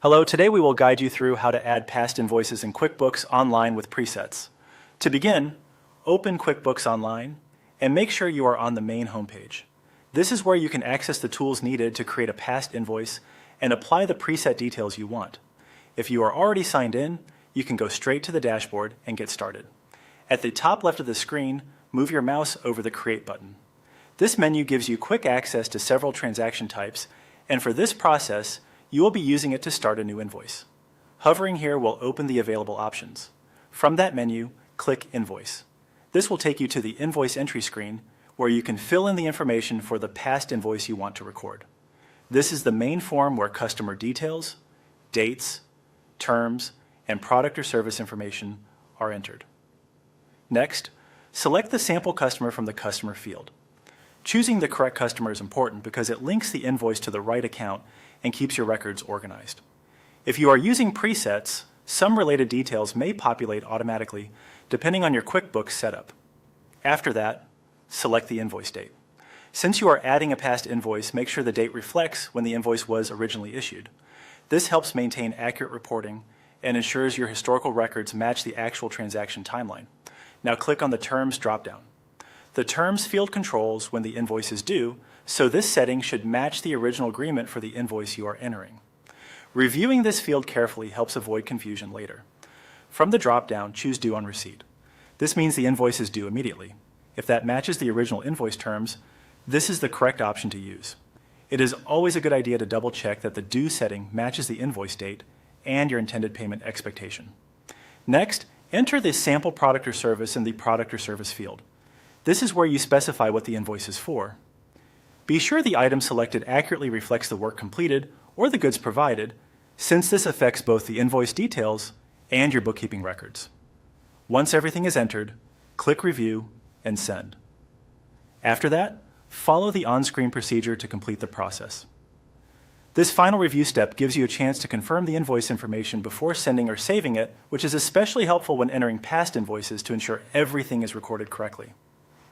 Hello, today we will guide you through how to add past invoices in QuickBooks Online with presets. To begin, open QuickBooks Online and make sure you are on the main homepage. This is where you can access the tools needed to create a past invoice and apply the preset details you want. If you are already signed in, you can go straight to the dashboard and get started. At the top left of the screen, move your mouse over the Create button. This menu gives you quick access to several transaction types, and for this process, you will be using it to start a new invoice. Hovering here will open the available options. From that menu, click Invoice. This will take you to the invoice entry screen where you can fill in the information for the past invoice you want to record. This is the main form where customer details, dates, terms, and product or service information are entered. Next, select the sample customer from the customer field. Choosing the correct customer is important because it links the invoice to the right account and keeps your records organized. If you are using presets, some related details may populate automatically depending on your QuickBooks setup. After that, select the invoice date. Since you are adding a past invoice, make sure the date reflects when the invoice was originally issued. This helps maintain accurate reporting and ensures your historical records match the actual transaction timeline. Now click on the Terms dropdown. The Terms field controls when the invoice is due, so this setting should match the original agreement for the invoice you are entering. Reviewing this field carefully helps avoid confusion later. From the dropdown, choose Due on Receipt. This means the invoice is due immediately. If that matches the original invoice terms, this is the correct option to use. It is always a good idea to double check that the due setting matches the invoice date and your intended payment expectation. Next, enter the sample product or service in the product or service field. This is where you specify what the invoice is for. Be sure the item selected accurately reflects the work completed or the goods provided, since this affects both the invoice details and your bookkeeping records. Once everything is entered, click Review and Send. After that, follow the on-screen procedure to complete the process. This final review step gives you a chance to confirm the invoice information before sending or saving it, which is especially helpful when entering past invoices to ensure everything is recorded correctly.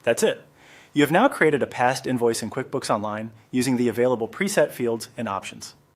That's it. You have now created a past invoice in QuickBooks Online using the available preset fields and options.